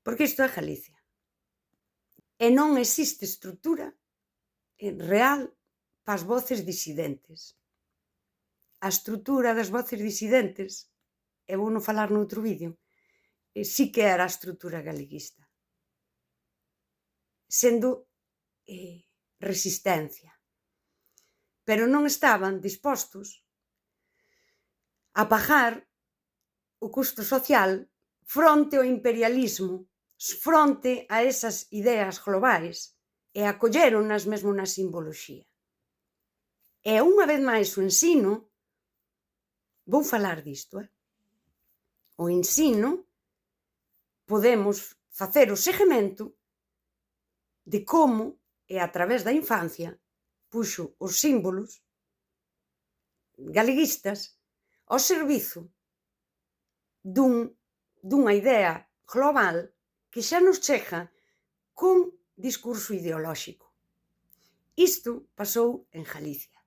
Porque isto é Galicia. E non existe estrutura real para as voces disidentes. A estrutura das voces disidentes, e vou non falar noutro vídeo, sí que era a estrutura galeguista. Sendo resistencia. Pero non estaban dispostos a pagar o custo social fronte ao imperialismo, fronte a esas ideas globais, e acolléronas mesmo na simboloxía. E unha vez máis o ensino, vou falar disto, o ensino podemos facer o seguimento de como, e a través da infancia, puxo os símbolos galeguistas ao servizo dunha idea global que xa nos chega con discurso ideolóxico. Isto pasou en Galicia.